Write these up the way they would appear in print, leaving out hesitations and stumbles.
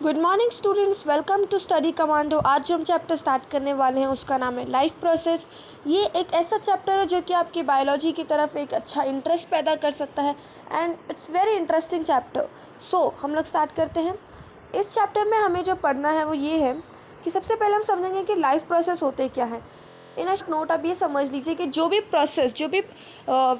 Good morning students, welcome to Study Commando. आज जो हम चैप्टर स्टार्ट करने वाले हैं उसका नाम है लाइफ प्रोसेस। ये एक ऐसा चैप्टर है जो कि आपकी बायोलॉजी की तरफ एक अच्छा इंटरेस्ट पैदा कर सकता है and it's very interesting chapter. So हम लोग स्टार्ट करते हैं। इस चैप्टर में हमें जो पढ़ना है वो ये है कि सबसे पहले हम समझेंगे कि लाइफ प्रोसेस होते क्या है। इन अ नोट आप ये समझ लीजिए कि जो भी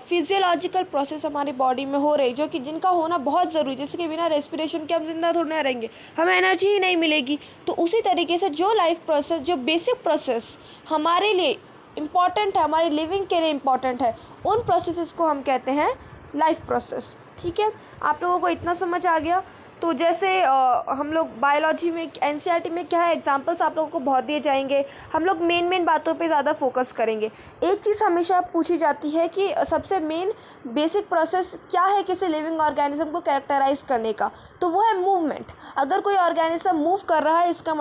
फिजियोलॉजिकल प्रोसेस हमारी बॉडी में हो रही, जो कि जिनका होना बहुत ज़रूरी, जैसे कि बिना रेस्पिरेशन के हम जिंदा थोड़ी ना रहेंगे, हमें एनर्जी ही नहीं मिलेगी। तो उसी तरीके से जो लाइफ प्रोसेस, जो बेसिक प्रोसेस हमारे लिए इम्पॉर्टेंट है, हमारी लिविंग के लिए इम्पॉर्टेंट है, उन प्रोसेसेस को हम कहते हैं लाइफ प्रोसेस। ठीक है, आप लोगों को इतना समझ आ गया। तो जैसे हम लोग बायोलॉजी में एनसीईआरटी में क्या है, एग्जांपल्स आप लोगों को बहुत दिए जाएंगे। हम लोग मेन बातों पे ज़्यादा फोकस करेंगे। एक चीज़ हमेशा पूछी जाती है कि सबसे मेन बेसिक प्रोसेस क्या है किसी लिविंग ऑर्गेनिज्म को कैरेक्टराइज करने का, तो वो है मूवमेंट। अगर कोई ऑर्गेनिज्म मूव कर रहा है, इसका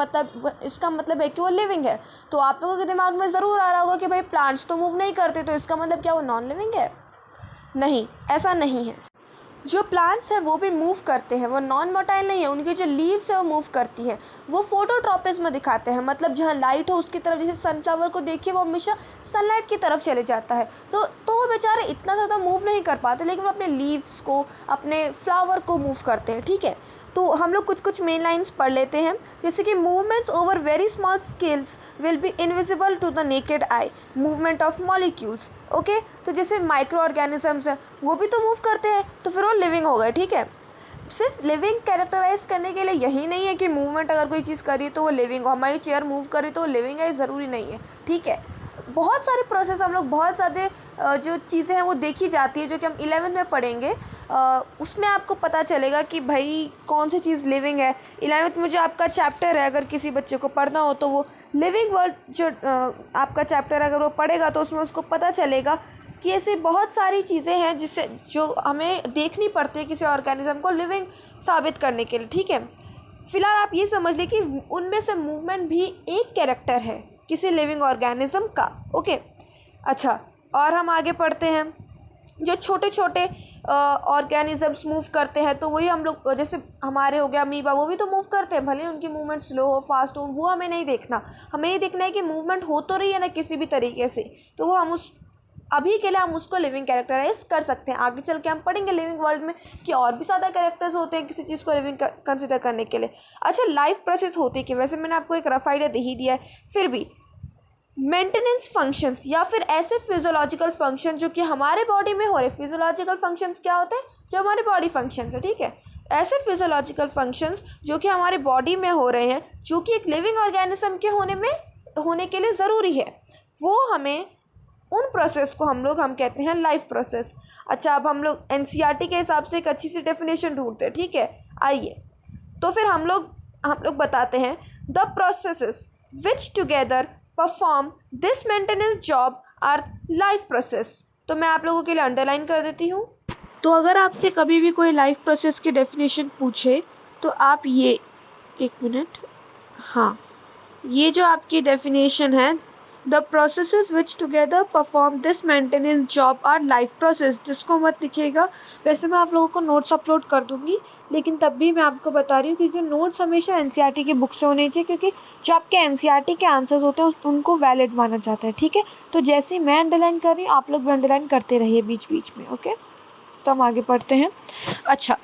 मतलब है कि वो लिविंग है। तो आप लोगों के दिमाग में ज़रूर आ रहा होगा कि भाई प्लांट्स तो मूव नहीं करते, तो इसका मतलब क्या वो नॉन लिविंग है? नहीं, ऐसा नहीं है। जो प्लांट्स हैं वो भी मूव करते हैं, वो नॉन मोटाइल नहीं है। उनकी जो लीव्स है वो मूव करती हैं, वो फोटोट्रॉपिज्म दिखाते हैं। मतलब जहाँ लाइट हो उसकी तरफ, जैसे सनफ्लावर को देखिए वो हमेशा सनलाइट की तरफ चले जाता है। तो वो बेचारे इतना ज़्यादा मूव नहीं कर पाते, लेकिन वो अपने लीव्स को, अपने फ्लावर को मूव करते हैं। ठीक है, तो हम लोग कुछ मेन लाइंस पढ़ लेते हैं। जैसे कि movements over very small scales will be invisible to the naked eye, movement of molecules. Okay, तो जैसे माइक्रो ऑर्गेनिजम्स हैं वो भी तो मूव करते हैं, तो फिर वो लिविंग हो गए। ठीक है, सिर्फ लिविंग कैरेक्टराइज करने के लिए यही नहीं है कि मूवमेंट अगर कोई चीज़ करी तो वो लिविंग हो, हमारी चेयर मूव करी तो वो लिविंग है, ज़रूरी नहीं है। ठीक है, बहुत सारे प्रोसेस हम लोग, बहुत ज़्यादा जो चीज़ें हैं वो देखी जाती है, जो कि हम 11th में पढ़ेंगे। उसमें आपको पता चलेगा कि भाई कौन सी चीज़ लिविंग है। 11th में जो आपका चैप्टर है, अगर किसी बच्चे को पढ़ना हो तो वो लिविंग वर्ल्ड जो आपका चैप्टर अगर वो पढ़ेगा तो उसमें उसको पता चलेगा कि ऐसे बहुत सारी चीज़ें हैं जिससे जो हमें देखनी पड़ती है किसी ऑर्गेनिज्म को लिविंग साबित करने के लिए। ठीक है, फिलहाल आप ये समझ लीजिए कि उनमें से मूवमेंट भी एक कैरेक्टर है किसी लिविंग ऑर्गेनिज्म का। ओके, अच्छा, और हम आगे पढ़ते हैं। जो छोटे छोटे ऑर्गेनिजम्स मूव करते हैं, तो वही हम लोग, जैसे हमारे हो गया अमीबा, वो भी तो मूव करते हैं, भले उनकी मूवमेंट स्लो हो फास्ट हो, वो हमें नहीं देखना। हमें ये देखना है कि मूवमेंट हो तो रही है ना किसी भी तरीके से, तो वो हम उस अभी के लिए हम उसको लिविंग कैरेक्टराइज कर सकते हैं। आगे चल के हम पढ़ेंगे लिविंग वर्ल्ड में कि और भी ज़्यादा कैरेक्टर्स होते हैं किसी चीज़ को लिविंग कंसिडर करने के लिए। अच्छा, लाइफ प्रोसेस होती है कि, वैसे मैंने आपको एक रफ आइडिया दे ही दिया है, फिर भी मेंटेनेंस फंक्शंस या फिर ऐसे फिजियोलॉजिकल फंक्शन जो कि हमारे बॉडी में हो रहे। फिजियोलॉजिकल फंक्शंस क्या होते हैं? जो हमारे बॉडी फंक्शंस है। ठीक है, ऐसे फिजियोलॉजिकल फंक्शंस जो कि हमारे बॉडी में हो रहे हैं, जो कि एक लिविंग ऑर्गेनिज्म के होने के लिए ज़रूरी है, वो हमें, उन प्रोसेस को हम कहते हैं लाइफ प्रोसेस। अच्छा, अब हम लोग एनसीईआरटी के हिसाब से एक अच्छी सी डेफिनेशन ढूंढते हैं। ठीक है, आइए, तो फिर हम लोग बताते हैं the processes which together perform this maintenance job our life process. तो मैं आप लोगों के लिए अंडरलाइन कर देती हूँ। तो अगर आपसे कभी भी कोई लाइफ प्रोसेस की डेफिनेशन पूछे तो आप ये, एक मिनट, हाँ, ये जो आपकी डेफिनेशन है, the processes which together perform this maintenance job our life process, जिसको मत लिखिएगा। वैसे मैं आप लोगों को नोट्स अपलोड कर दूंगी, लेकिन तब भी मैं आपको बता रही हूँ क्योंकि नोट्स हमेशा एनसीईआरटी की बुक से होने चाहिए, क्योंकि जो आपके एनसीईआरटी के आंसर्स होते हैं उनको वैलिड माना जाता है। ठीक है, तो जैसे ही मैं अंडरलाइन कर रही हूँ आप लोग भी अंडरलाइन करते रहिए बीच बीच में। ओके, तो हम आगे पढ़ते हैं। अच्छा,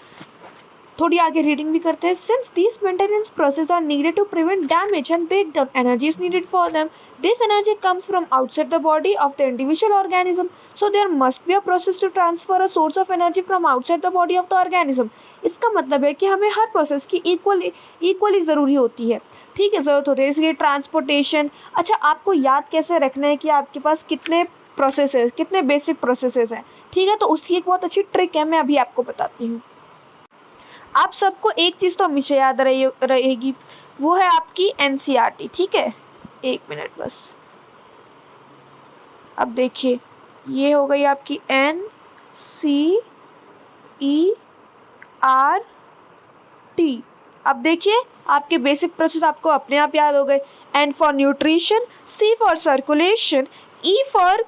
थोड़ी आगे रीडिंग भी करते हैं। Since these maintenance processes are needed to prevent damage and breakdown, energy is needed for them. This energy comes from outside the body of the individual organism, so there must be a process to transfer a source of energy from outside the body of the organism. इसका मतलब है कि हमें हर process की equally ज़रूरी होती है। ठीक है, ज़रूरत होती है, इसलिए ट्रांसपोर्टेशन। अच्छा, आपको याद कैसे रखना है कि आपके पास कितने प्रोसेसेस, कितने बेसिक प्रोसेसेस हैं? ठीक है, तो उसकी एक बहुत अच्छी ट्रिक है, मैं अभी आपको बताती हूँ। आप सबको एक चीज़ तो हमेशा याद रहेगी, वो है आपकी एनसीईआरटी। ठीक है, एक मिनट बस। अब देखिए, ये हो गई आपकी NCERT। अब देखिए, आपके बेसिक प्रोसेस आपको अपने आप याद हो गए। N for nutrition, C for circulation, E for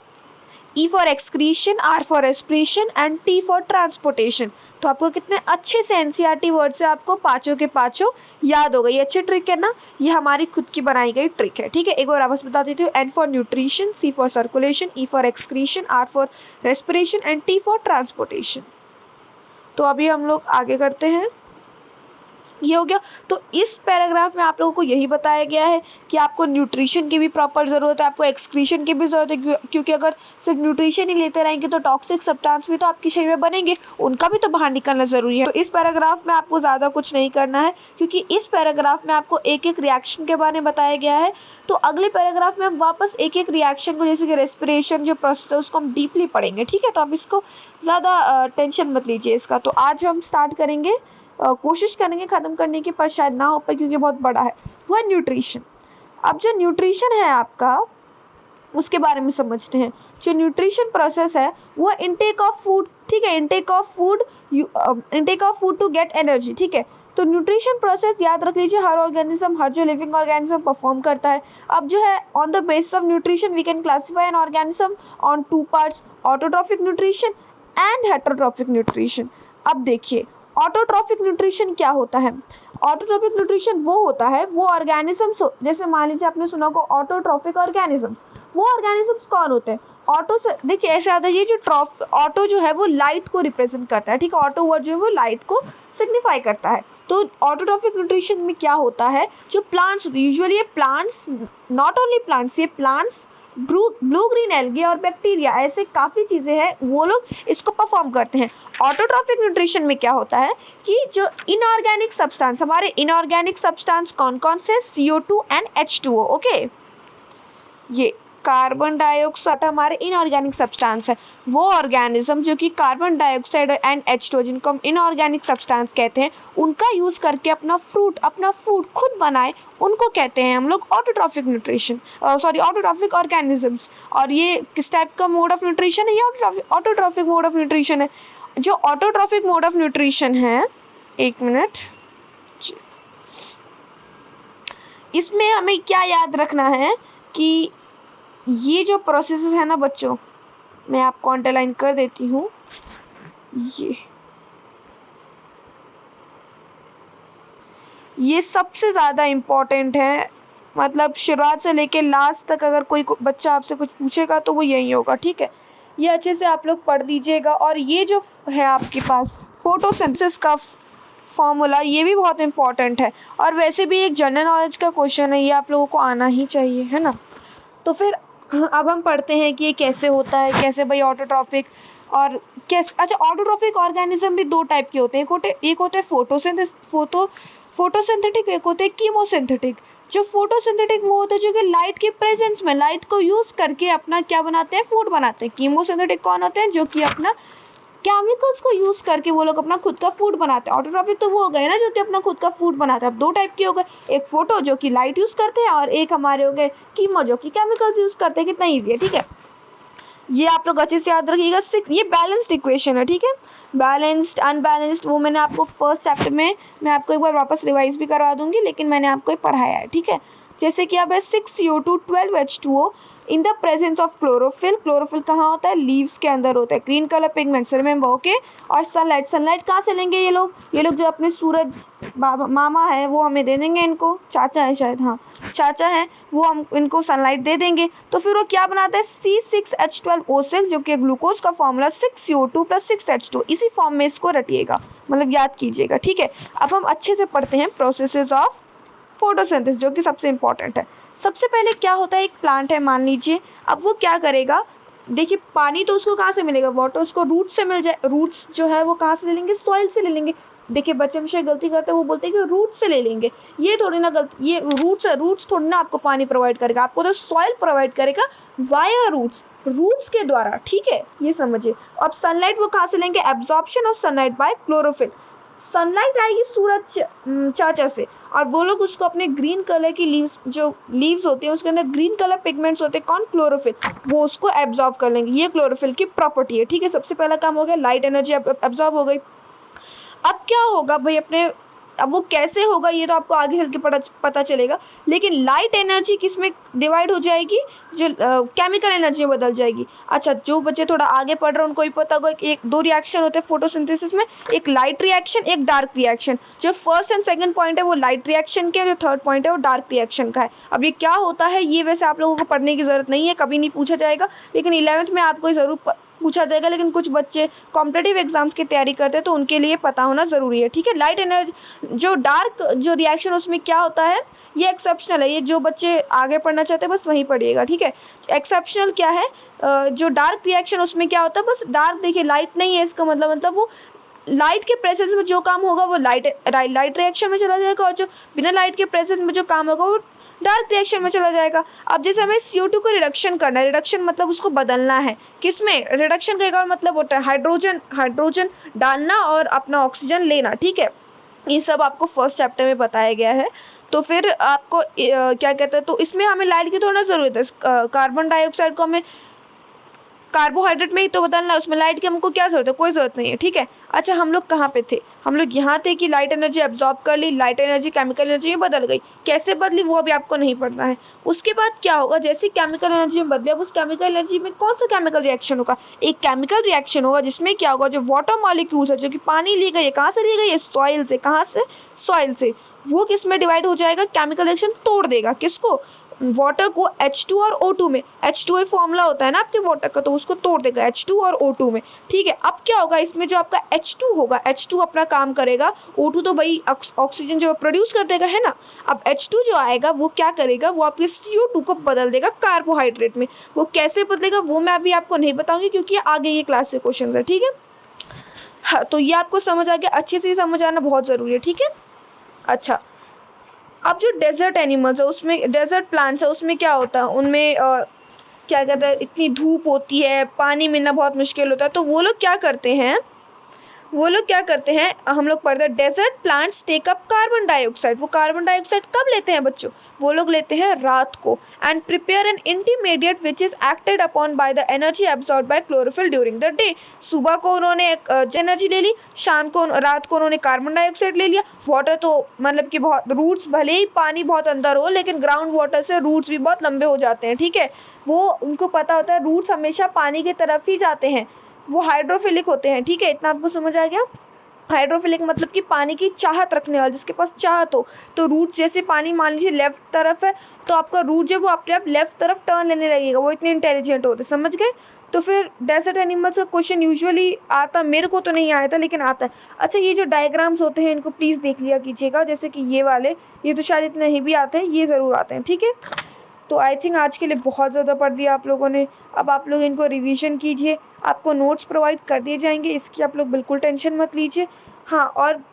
E for excretion, R for respiration and T for transportation. तो आपको कितने अच्छे से एनसीईआरटी वर्ड से आपको पांचों के पांचों याद हो गए। ये अच्छी ट्रिक है ना, ये हमारी खुद की बनाई गई ट्रिक है, ठीक है। एक बार वापस बता देती हूँ। N for nutrition, C for circulation, E for excretion, R for respiration and T for transportation. तो अभी हम लोग आगे करते हैं। ये हो गया। तो इस पैराग्राफ में आप लोगों को यही बताया गया है कि आपको न्यूट्रिशन की भी प्रॉपर जरूरत है, आपको एक्सक्रीशन की भी जरूरत है, क्योंकि अगर सिर्फ न्यूट्रिशन ही लेते रहेंगे तो टॉक्सिक सब्सटेंस भी तो आपके शरीर में बनेंगे, उनका भी तो बाहर निकलना जरूरी है। तो इस पैराग्राफ में आपको ज्यादा कुछ नहीं करना है, क्योंकि इस पैराग्राफ में आपको एक एक रिएक्शन के बारे में बताया गया है। तो अगले पैराग्राफ में हम वापस एक एक रिएक्शन को, जैसे कि रेस्पिरेशन जो प्रोसेस है उसको हम डीपली पढ़ेंगे, ठीक है। तो आप इसको ज्यादा टेंशन मत लीजिए इसका। तो आज हम स्टार्ट करेंगे, कोशिश करेंगे खत्म करने की, पर शायद ना हो पाए क्योंकि बहुत बड़ा है। वो है न्यूट्रिशन। अब जो न्यूट्रिशन है आपका, उसके बारे में समझते हैं। जो न्यूट्रिशन प्रोसेस है वो इनटेक ऑफ फूड, ठीक है। Intake of food to get energy, ठीक है। तो न्यूट्रिशन प्रोसेस याद रख लीजिए, हर ऑर्गेनिज्म, हर जो लिविंग ऑर्गेनिज्म परफॉर्म करता है। अब जो है on the basis of nutrition we can classify an organism on two parts, autotrophic nutrition and heterotrophic nutrition. अब देखिए ऑटोट्रॉफिक न्यूट्रिशन क्या होता है। ऑटोट्रॉफिक न्यूट्रिशन वो होता है, वो ऑर्गेनिजम्स, जैसे मान लीजिए आपने सुना को ऑटोट्रॉफिक ऑर्गेनिजम्स, वो ऑर्गेनिजम्स कौन होते हैं। ऑटो से देखिए ऐसे आता है, ये जो ऑटो जो है वो लाइट को रिप्रेजेंट करता है, ठीक है। ऑटो वर्ड जो है वो लाइट को सिग्निफाई करता है। तो ऑटोट्रॉफिक न्यूट्रिशन में क्या होता है, जो प्लांट्स, यूजुअली ये प्लांट्स, नॉट ओनली प्लांट्स, ये प्लांट्स, ब्लू ग्रीन एल्गे और बैक्टीरिया, ऐसे काफी चीजें हैं, वो लोग इसको परफॉर्म करते हैं। ऑटोट्रॉफिक न्यूट्रिशन में क्या होता है कि जो इनऑर्गेनिक सब्सटेंस, हमारे इनऑर्गेनिक सब्सटेंस कौन कौन से, CO2 एंड H2O, ओके। ये कार्बन डाइऑक्साइड हमारे इनऑर्गेनिक सब्सटेंस है। वो ऑर्गेनिज्म जो कि कार्बन डाइऑक्साइड एंड H2O, जिनको हम इनऑर्गेनिक सब्सटेंस कहते हैं, उनका यूज करके अपना फूड खुद बनाए, उनको कहते हैं हम लोग ऑटोट्रॉफिक न्यूट्रिशन, ऑटोट्रॉफिक ऑर्गेनिजम्स। और ये किस टाइप का मोड ऑफ न्यूट्रिशन है, ये ऑटोट्रॉफिक मोड ऑफ न्यूट्रिशन है। जो ऑटोट्रॉफिक मोड ऑफ न्यूट्रिशन है, एक मिनट, इसमें हमें क्या याद रखना है कि ये जो प्रोसेसेस है ना बच्चों, मैं आपको अंडरलाइन कर देती हूँ, ये सबसे ज्यादा इम्पोर्टेंट है। मतलब शुरुआत से लेके लास्ट तक अगर कोई बच्चा आपसे कुछ पूछेगा तो वो यही होगा, ठीक है। ये अच्छे से आप लोग पढ़ लीजिएगा। और ये जो है आपके पास फोटोसिंथेसिस का फॉर्मूला, ये भी बहुत इंपॉर्टेंट है, और वैसे भी एक जनरल नॉलेज का क्वेश्चन है, ये आप लोगों को आना ही चाहिए, है ना। तो फिर अब हम पढ़ते हैं कि ये कैसे होता है, कैसे भाई ऑटोट्रॉफिक और कैसे। अच्छा, ऑटोट्रॉफिक ऑर्गेनिज्म भी दो टाइप के होते हैं, एक होते हैं फोटोसिंथेटिक, एक होते हैं कीमोसिंथेटिक। जो फोटोसिंथेटिक वो होते हैं जो कि लाइट के प्रेजेंस में, लाइट को यूज करके अपना क्या बनाते हैं, फूड बनाते हैं। कीमोसिंथेटिक कौन होते हैं, जो कि अपना केमिकल्स को यूज करके वो लोग अपना खुद का फूड बनाते हैं। ऑटोट्रॉफिक तो वो हो गए ना जो कि अपना खुद का फूड बनाते हैं। अब दो टाइप के हो गए, एक फोटो जो कि लाइट यूज करते हैं, और एक हमारे हो गए कीमो जो कि केमिकल्स यूज करते हैं। कितना ईजी है, ठीक है। ये आप लोग अच्छे से याद रखिएगा। ये बैलेंस्ड इक्वेशन है, ठीक है। बैलेंस्ड, अनबैलेंस्ड, वो मैंने आपको फर्स्ट चैप्टर में, मैं आपको एक बार वापस रिवाइज भी करवा दूंगी, लेकिन मैंने आपको ये पढ़ाया है, ठीक है। जैसे कि अब है 6CO2 12H2O in the presence of chlorophyll. Chlorophyll कहाँ होता है, लीव्स के अंदर होता है। Green colour pigments, remember, okay. और सनलाइट, सनलाइट कहाँ से लेंगे ये लोग जो अपने सूरज मामा है वो हमें दे देंगे, इनको चाचा है शायद, हाँ चाचा है, वो हम इनको सनलाइट दे देंगे। तो फिर वो क्या बनाता है, C6H12O6, जो कि ग्लूकोज का फॉर्मूला 6CO2 + 6H2। इसी फॉर्म में इसको रटिएगा, मतलब याद कीजिएगा, ठीक है। अब हम अच्छे से पढ़ते हैं प्रोसेसेस ऑफ फोटोसिंथेसिस, जो कि सबसे इंपॉर्टेंट है। सबसे पहले क्या होता है, एक प्लांट है मान लीजिए, अब वो क्या करेगा, देखिए पानी तो उसको कहाँ से मिलेगा, वाटर उसको रूट से मिल जाए। रूट्स जो है वो कहाँ से ले लेंगे, सॉइल से ले लेंगे। देखिए बच्चे हमेशा गलती करते हैं, वो बोलते हैं कि रूट से ले लेंगे, ये थोड़ी ना गलती, ये रूट्स थोड़ी ना आपको पानी प्रोवाइड करेगा, आपको तो सॉइल प्रोवाइड करेगा वाया रूट्स के द्वारा, ठीक है, ये समझिए। अब सनलाइट वो कहाँ से लेंगे, absorption of sunlight bye chlorophyll. Sunlight आएगी सूरज चाचा से, और वो लोग उसको अपने ग्रीन कलर की लीव्स होती हैं, उसके अंदर ग्रीन कलर पिगमेंट्स होते हैं, कौन, क्लोरोफिल, वो उसको एब्जॉर्ब कर लेंगे। ये क्लोरोफिल की प्रॉपर्टी है, ठीक है। सबसे पहला काम हो गया, लाइट एनर्जी एब्जॉर्ब हो गई। अब क्या होगा भाई, अपने अब वो कैसे होगा ये तो आपको आगे चल के पता चलेगा, लेकिन लाइट एनर्जी किस में डिवाइड हो जाएगी, जो केमिकल एनर्जी में बदल जाएगी। अच्छा, जो बच्चे थोड़ा आगे पढ़ रहे हैं उनको भी पता होगा कि एक दो रिएक्शन होते हैं फोटोसिंथेसिस में, एक लाइट रिएक्शन, एक डार्क रिएक्शन। जो फर्स्ट एंड सेकंड पॉइंट है वो लाइट रिएक्शन के, जो थर्ड पॉइंट है वो डार्क रिएक्शन का है। अब ये क्या होता है ये वैसे आप लोगों को पढ़ने की जरूरत नहीं है, कभी नहीं पूछा जाएगा, लेकिन 11th में आपको जरूर पूछा जाएगा। लेकिन कुछ बच्चे कॉम्पिटिटिव एग्जाम्स की तैयारी करते हैं तो उनके लिए पता होना जरूरी है, ठीक है। लाइट एनर्जी, जो डार्क जो रिएक्शन उसमें क्या होता है, ये एक्सेप्शनल है, ये जो बच्चे आगे पढ़ना चाहते हैं बस वहीं पढ़िएगा, ठीक है। एक्सेप्शनल क्या है, जो डार्क रिएक्शन उसमें क्या होता है, बस डार्क देखिए, लाइट नहीं है इसका मतलब वो लाइट के प्रेजेंस में जो काम होगा वो लाइट रिएक्शन में चला जाएगा, और जो बिना लाइट के प्रेजेंस में जो काम होगा वो डार्क रिएक्शन में चला जाएगा। अब जैसे हमें CO2 को रिडक्शन करना है, रिडक्शन मतलब उसको बदलना है, किसमें, रिडक्शन का एक और मतलब होता है हाइड्रोजन डालना और अपना ऑक्सीजन लेना, ठीक है। ये सब आपको फर्स्ट चैप्टर में बताया गया है। तो फिर आपको क्या कहते हैं, तो इसमें हमें लाइट की थोड़ा जरूरत है। कार्बन डाइऑक्साइड को हमें कार्बोहाइड्रेट में ही तो बदलना है, उसमें लाइट की हमको क्या जरूरत है, कोई जरूरत नहीं है, ठीक है। अच्छा, हम लोग कहाँ पे थे, हम लोग यहाँ थे कि लाइट एनर्जी एब्जॉर्ब कर ली, लाइट एनर्जी केमिकल एनर्जी में बदल गई, कैसे बदली वो अभी आपको नहीं पढ़ना है। उसके बाद क्या होगा, जैसे केमिकल एनर्जी में बदले, अब उस केमिकल एनर्जी में कौन सा केमिकल रिएक्शन होगा, एक केमिकल रिएक्शन होगा जिसमें क्या होगा, जो वाटर मॉलिक्यूल्स है, जो कि पानी ली गई है, कहाँ से ली गई है, सॉइल से, कहाँ से, सॉइल से, वो किस में डिवाइड हो जाएगा, केमिकल रिएक्शन तोड़ देगा, किसको, वाटर को H2 और O2 में, H2 फॉर्मूला होता है ना आपके वाटर का, तो उसको तोड़ देगा H2 और O2 में, ठीक है। अब क्या होगा, इसमें जो आपका H2 होगा, H2 अपना काम करेगा, O2 तो भाई ऑक्सीजन जो प्रोड्यूस कर देगा, है ना। अब H2 जो आएगा वो क्या करेगा, वो आपके CO2 को बदल देगा कार्बोहाइड्रेट में। वो कैसे बदलेगा वो मैं अभी आपको नहीं बताऊंगी, क्योंकि आगे ये क्लास से क्वेश्चन है, ठीक है। हाँ, तो ये आपको समझ आ गया, अच्छे से समझ आना बहुत जरूरी है, ठीक है। अच्छा, अब जो डेजर्ट एनिमल्स है, उसमें डेजर्ट प्लांट्स है, उसमें क्या होता है, उनमें क्या कहते हैं, इतनी धूप होती है, पानी मिलना बहुत मुश्किल होता है, तो वो लोग क्या करते हैं, हम लोग पढ़ते हैं, desert plants take up carbon dioxide. वो कार्बन डाइऑक्साइड कब लेते हैं बच्चों, वो लोग लेते हैं रात को, and prepare an intermediate which is acted upon by the energy absorb by chlorophyll during the day. सुबह को उन्होंने एनर्जी ले ली, शाम को रात को उन्होंने कार्बन डाइऑक्साइड ले लिया। वाटर तो मतलब कि बहुत, रूट्स भले ही पानी बहुत अंदर हो, लेकिन ग्राउंड वाटर से रूट्स भी बहुत लंबे हो जाते हैं, ठीक है। वो उनको पता होता है रूट्स हमेशा पानी की तरफ ही जाते हैं, वो हाइड्रोफिलिक होते हैं, ठीक है। इतना आपको समझ आ गया। हाइड्रोफिलिक मतलब कि पानी की चाहत रखने वाला, जिसके पास चाहत हो। तो रूट जैसे पानी मान लीजिए लेफ्ट तरफ है, तो आपका रूट जो वो अपने आप लेफ्ट तरफ टर्न लेने लगेगा, वो इतने इंटेलिजेंट होते हैं, समझ गए। तो फिर डेजर्ट एनिमल्स का क्वेश्चन यूजुअली आता, मेरे को तो नहीं आया था लेकिन आता है। अच्छा, ये जो डायग्राम्स होते हैं इनको प्लीज देख लिया कीजिएगा, जैसे कि ये वाले, ये तो शायद इतने नहीं भी आते हैं, ये जरूर आते हैं, ठीक है। तो आई थिंक आज के लिए बहुत ज़्यादा पढ़ दिया आप लोगों ने। अब आप लोग इनको रिवीजन कीजिए, आपको नोट्स प्रोवाइड कर दिए जाएंगे, इसकी आप लोग बिल्कुल टेंशन मत लीजिए। हाँ, और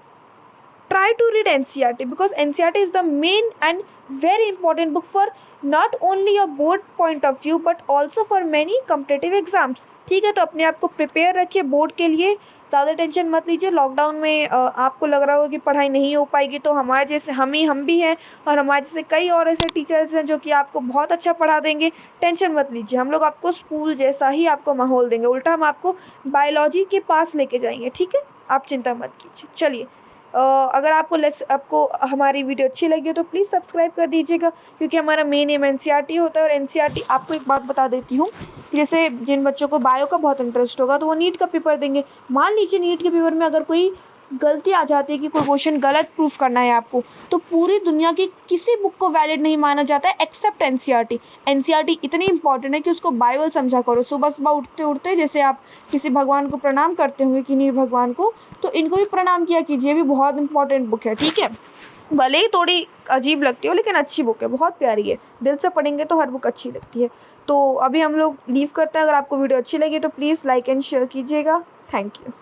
try to read NCERT because NCERT is the main and very important book for not only your board point of view but also for many competitive exams, ठीक है। तो अपने आप को प्रिपेयर रखिए बोर्ड के लिए, ज़्यादा टेंशन मत लीजिए। लॉकडाउन में आपको लग रहा होगा कि पढ़ाई नहीं हो पाएगी, तो हमारे जैसे हम भी हैं, और हमारे जैसे कई और ऐसे टीचर्स हैं जो कि आपको बहुत अच्छा पढ़ा देंगे। टेंशन मत लीजिए, हम लोग आपको स्कूल जैसा ही आपको माहौल देंगे, उल्टा हम आपको बायोलॉजी के पास लेके जाएंगे, ठीक है। आप चिंता मत कीजिए। चलिए, अगर आपको हमारी वीडियो अच्छी लगी हो तो प्लीज़ सब्सक्राइब कर दीजिएगा, क्योंकि हमारा मेन एम NCERT होता है। और NCERT, आपको एक बात बता देती हूँ, जैसे जिन बच्चों को बायो का बहुत इंटरेस्ट होगा तो वो नीट का पेपर देंगे। मान लीजिए नीट के पेपर में अगर कोई गलती आ जाती है कि कोई क्वेश्चन गलत प्रूफ करना है आपको, तो पूरी दुनिया की किसी बुक को वैलिड नहीं माना जाता है एक्सेप्ट NCERT। NCERT इतनी इंपॉर्टेंट है कि उसको बाइबल समझा करो। सुबह सुबह उठते उठते जैसे आप किसी भगवान को प्रणाम करते होंगे, किन्हीं भगवान को, तो इनको भी प्रणाम किया कीजिए, भी बहुत इंपॉर्टेंट बुक है, ठीक है। भले ही थोड़ी अजीब लगती हो लेकिन अच्छी बुक है, बहुत प्यारी है, दिल से पढ़ेंगे तो हर बुक अच्छी लगती है। तो अभी हम लोग लीव करते हैं। अगर आपको वीडियो अच्छी लगी तो प्लीज़ लाइक एंड शेयर कीजिएगा। Thank you.